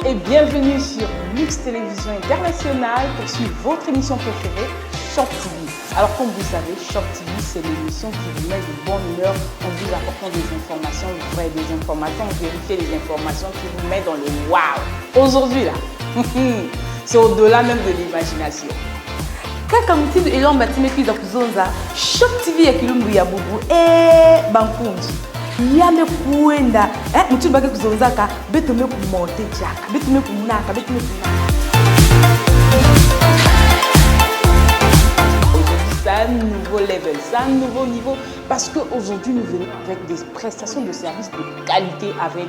et bienvenue sur Lux Télévision Internationale pour suivre votre émission préférée, Shop TV. Alors comme vous savez, Shop TV c'est l'émission qui vous met de bonne humeur en vous apportant des informations vraies, des informations vérifiées, des informations qui vous mettent dans le wow. Aujourd'hui là, c'est au-delà même de l'imagination. Kaka mtindo ilomba timekiza kuzonza Shop TV ya Kilumbu ya bubu bankunji yame kuenda mtindo bake kuzonzaka beto me kumonte chaka beto me kunaka beto me kunaka. Aujourd'hui c'est un nouveau level, c'est un nouveau niveau parce qu'aujourd'hui nous venons avec des prestations de services de qualité avec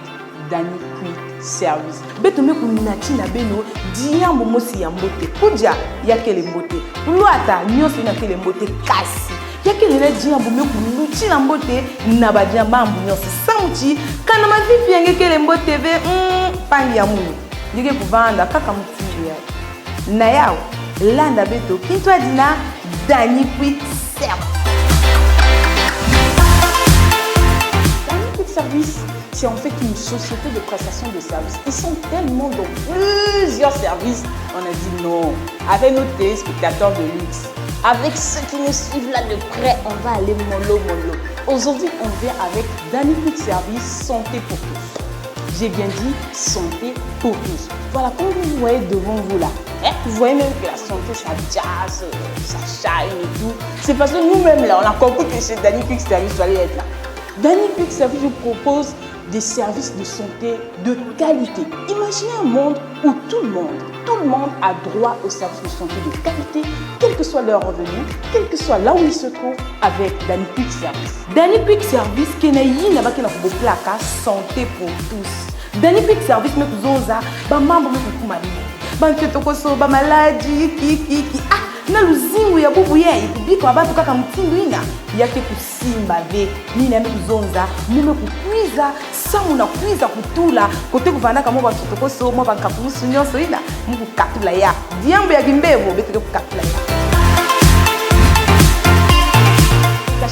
Dani Quick Service. Beto me kunati na beno diambo mosi ya mbote kuja yakele mbote luata nyoso na kele mbote kasi yakele na diambo me kunuti na mbote na badiamba mbunyoso samuchi kana mavipi yange kele mbote ve pangi ya munu yeke kuvanda kaka mutindo ya na yao landa beto kintwa dina Dani Quick Service. Dani Quick Service, c'est en fait une société de prestation de services. Ils sont tellement dans plusieurs services. On a dit non. Avec nos téléspectateurs de luxe, avec ceux qui nous suivent là de près, on va aller mollo. Aujourd'hui, on vient avec Dani Quick Service Santé pour tous. J'ai bien dit santé pour tous. Voilà, comme vous voyez devant vous là, vous voyez même que la santé ça jazz, ça shine et tout. C'est parce que nous-mêmes là, on a compris que chez Dani Quick Service, il fallait être là. Dani Quick Service vous propose des services de santé de qualité. Imaginez un monde où tout le monde a droit aux services de santé de qualité, quel que soit leur revenu, quel que soit là où ils se trouvent, avec Dani Quick Service. Dani Quick Service qui est na bakena ko plaka santé pour tous. Dani Quick Service me kuzonza ba mambo me kukumali. Ba ntoko so ba maladi ki na luzingu ya bubu yeye kubika abantu kaka mtindo ina yake kusimba ve nini ame kuzonza mume kukwiza samu na kwiza kutula kote kuvanda kama ba kitoko so mo ba kapusu nyoso ina muku katula ya diambo ya kimbevo beteke kukatula ya.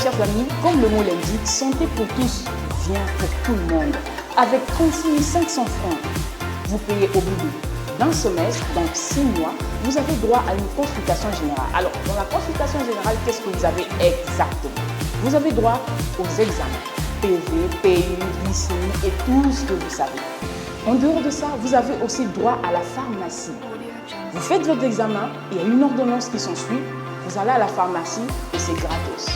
Chers amis, comme le mot l'indique, santé pour tous vient pour tout le monde. Avec 36 500 francs, vous payez au bout d'un semestre, donc 6 mois, vous avez droit à une consultation générale. Alors, dans la consultation générale, qu'est-ce que vous avez exactement? Vous avez droit aux examens, PV, PU, glycémie et tout ce que vous savez. En dehors de ça, vous avez aussi droit à la pharmacie. Vous faites votre examen, il y a une ordonnance qui s'ensuit, vous allez à la pharmacie et c'est gratos.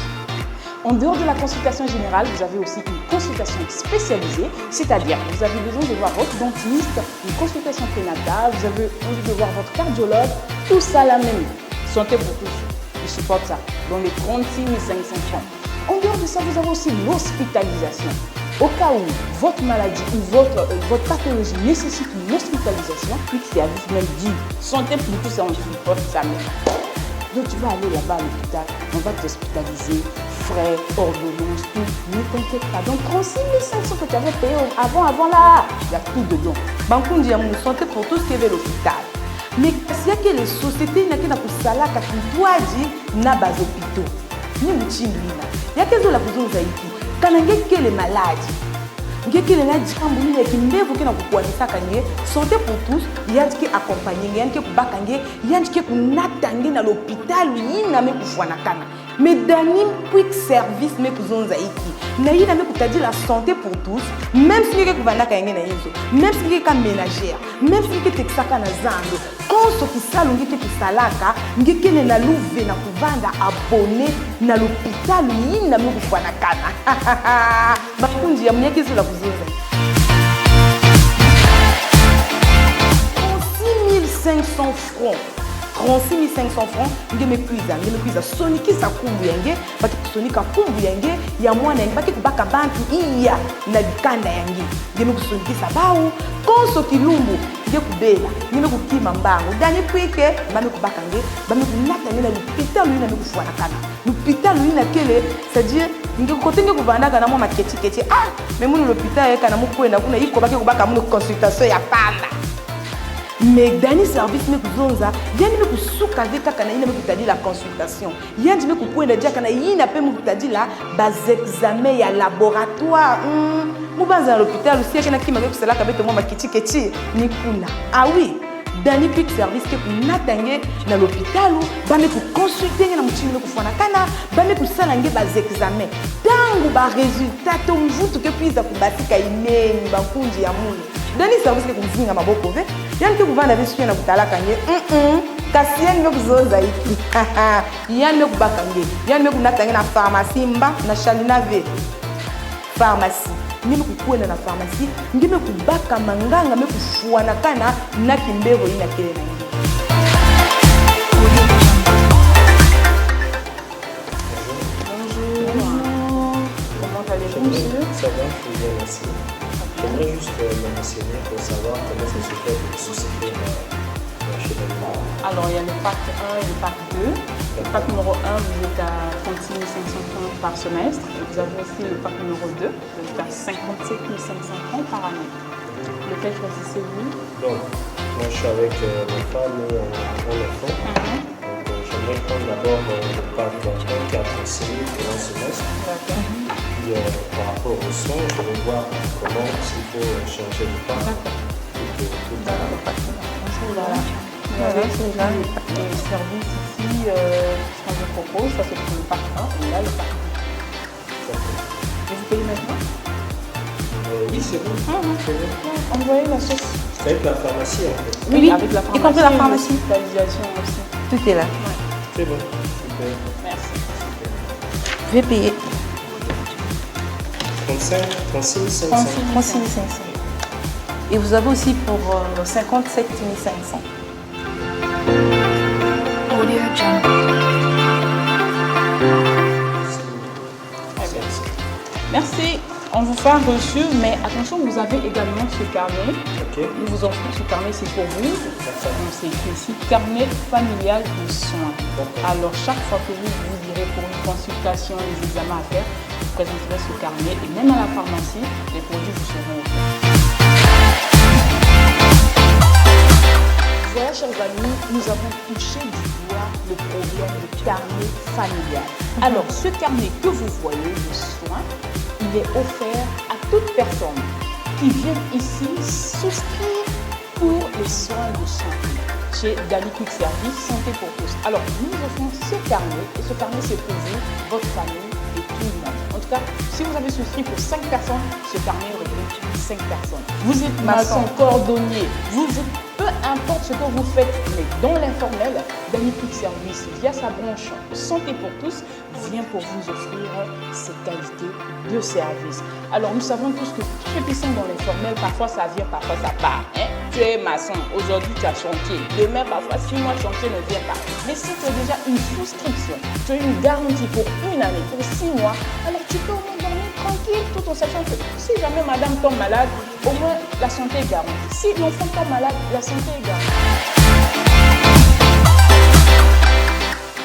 En dehors de la consultation générale, vous avez aussi une consultation spécialisée, c'est-à-dire vous avez besoin de voir votre dentiste, une consultation prénatale, vous avez envie de voir votre cardiologue, tout ça la même. Santé pour tous, je supporte ça, dans les 36 500 francs. En dehors de ça, vous avez aussi l'hospitalisation. Au cas où votre maladie ou votre pathologie nécessite une hospitalisation, Quick Service même dit santé pour tous, on supporte ça même. Donc tu vas aller là-bas à l'hôpital, on va t'hospitaliser, frais, ordonnances, tout. Ne t'inquiète pas. Donc 36 500 que tu avais payé avant là, il y a tout dedans. Bankundi ya santé pour tous qui est l'hôpital. Mais s'il y a que les sociétés qui na kusala ka kitwaji na bas hôpitaux. Ni mchindina. Il y a que la besoin zaidi. Kana ngeke les malades. Ngeke les malades kambu ni kimbevu kena kukuanisa kanye santé pour tous, yanti ki accompagner, yanti ki kubaka nge, yanti ki kunata nge na l'hôpital yina me kufuana kana. Mais Dani Quick Service me kuzonza iki. Na yina me kutadi la santé pour tous, même si ngeke kubanda ka na hizo, même si ngeke ka ménagère, même si ngeke texaka na zando. Quand ce qui salo ngeke kisalaka, ngeke na louve na kuvanda abonné na l'hôpital yina me kufuana kana. Bakundi ya mnyeke zo la kuzonza. 36 500 francs. 36 500 francs, je me cuisa. Soniki sa kumbu yange, baki sonika kumbu yange, ya mwana yange, baki kubaka bantu iya na bikanda yange. Je me soniki sa baou, konso kilumbu, je kubela, je me kukima mbangu. Dani Quick, ba me kubaka nge, ba me kunata nge na l'hôpital lui na me kufuana kana. L'hôpital lui na kele, c'est-à-dire, nge kote nge kubanda kana mo maketi. Mais mon l'hôpital kana mo kwenda kuna iko baki kubaka mo consultation ya panda. mais Dani service me kuzonza yani me kusuka de kaka na ina me kutadi la consultation yani me kukwenda dia kana ina pe me kutadi la bas examen ya laboratoire mubanza à l'hôpital aussi kana kima ke kusala kabeto mo makiti keti ni kuna ah oui Dani quick service que natange na l'hôpital ba me consulter na mutimi me kufana kana ba me kusala nge bas examen tangu ba résultat to mvutu ke puis za kubatika imeni ba kunji ya mulu Dani service que kumzinga maboko ve yani ke kuvanda visu na kutalaka nge kasi yani me kuzoza iki yani me kubaka nge yani me kunatange na pharmacie mba na Shalina ve pharmacie ni me kukwenda na pharmacie ngi me kubaka manganga me kufuana kana na kimbero ina kile na ngi. Bonjour. Comment allez-vous, monsieur? Ça va, je suis bien, merci. J'aimerais juste me renseigner pour savoir comment ça se fait pour souscrire chez Dani. Alors, il y a le pack 1 et le pack 2. Le pack numéro 1, vous êtes à 36 500 francs par semestre. Et vous avez aussi le pack numéro 2, vous êtes à 57 500 francs par année. Lequel choisissez-vous? Donc, moi je suis avec ma femme et un enfant. Donc, j'aimerais prendre d'abord le pack 1 qui a 36 000 pour un semestre. Puis, par rapport aux soins, je vais voir comment s'il faut changer de pack. Voilà. Vous avez les services ici qu'on vous propose, ça c'est pour le pack 1 et là le pack 2. Et vous payez maintenant? Oui, c'est bon. C'est bon. Envoyez la sauce. C'est avec la pharmacie en fait. Oui, avec la pharmacie, y compris la pharmacie. L'hospitalisation aussi. Tout est là. C'est bon. Super. Merci. Je vais payer 36 500. 36 500. Et vous avez aussi pour 57 500. Merci. On vous fait un reçu, mais attention, vous avez également ce carnet. Ok. Nous vous offrons ce carnet, c'est pour vous. On s'est écrit ici, carnet familial de soins. Alors, chaque fois que vous irez pour une consultation, les examens à faire, vous présenterez ce carnet et même à la pharmacie, les produits vous seront offerts. Voilà, chers amis, nous avons touché du doigt le problème de carnet familial. Alors, ce carnet que vous voyez, de soins, il est offert à toute personne qui vient ici souscrire pour les soins de santé chez Dani Quick Service Santé pour tous. Alors, nous offrons ce carnet et ce carnet c'est pour vous, votre famille et tout le monde. En tout cas, si vous avez souscrit pour 5 personnes, ce carnet regroupe 5 personnes. Vous êtes maçon, cordonnier, vous êtes peu importe ce que vous faites, mais dans l'informel, Dani Quick Service, via sa branche Santé pour tous, vient pour vous offrir ces qualités de service. Alors, nous savons tous que ceux qui sont dans l'informel, parfois ça vient, parfois ça part. Hein? Tu es maçon, aujourd'hui tu as chantier, demain parfois 6 mois chantier ne vient pas. Mais si tu as déjà une souscription, tu as une garantie pour une année, pour 6 mois, alors tu peux au moins dormir tranquille tout en sachant que si jamais madame tombe malade, au moins la santé est garantie. Si l'enfant tombe malade, la santé est garantie.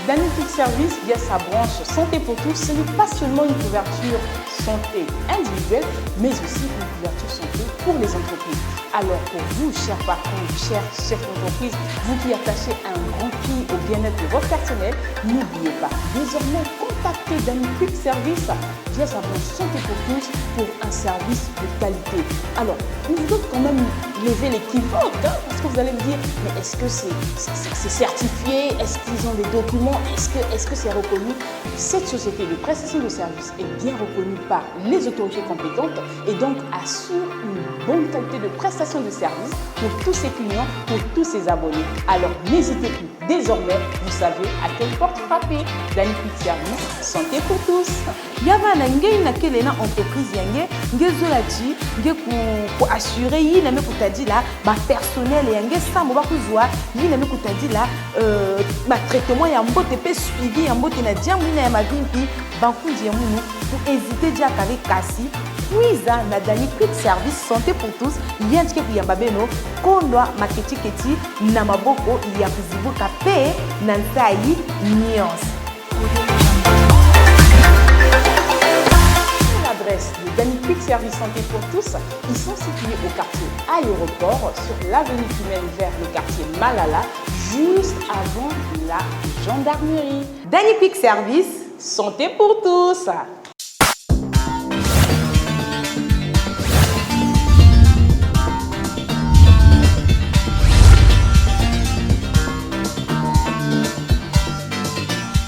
Dani Quick Service, via sa branche Santé pour tous, ce n'est pas seulement une couverture santé individuelle, mais aussi une couverture santé pour les entreprises. Alors pour vous, chers patrons, chers chefs d'entreprise, vous qui attachez un grand prix au bien-être de votre personnel, n'oubliez pas, désormais contactez Dani Quick Service via sa branche Santé pour tous pour un service de qualité. Alors, vous devez quand même lever l'équivoque, hein, parce que vous allez me dire, mais est-ce que c'est certifié? Est-ce qu'ils ont des documents? Est-ce que c'est reconnu? Cette société de prestation de services est bien reconnue par les autorités compétentes et donc assure une bonne qualité de prestation de services pour tous ses clients, pour tous ses abonnés. Alors n'hésitez plus, désormais vous savez à quelle porte frapper. Dani Quick Service, Santé pour tous. Yava na ngei na kele na entreprise yange ngezola ti nge ku assurer yi na me kutadi la ba personnel yange sambo ba kuzwa yi na me kutadi la ba traitement ya mbote pe suivi ya mbote na diambu na ya mavimpi bankundi ya munu pour hésiter dia kare kasi Puiza na Dani Quick Service Santé pour tous yantike kuyamba beno kondwa maketiketi na maboko ya kuzibuka pe na ntai nyonse. L'adresse de Dani Quick Quick Service Santé pour tous, ils sont situés au quartier Aéroport sur l'avenue qui mène vers le quartier Malala, juste avant la gendarmerie. Dany Quick Service, Santé pour tous.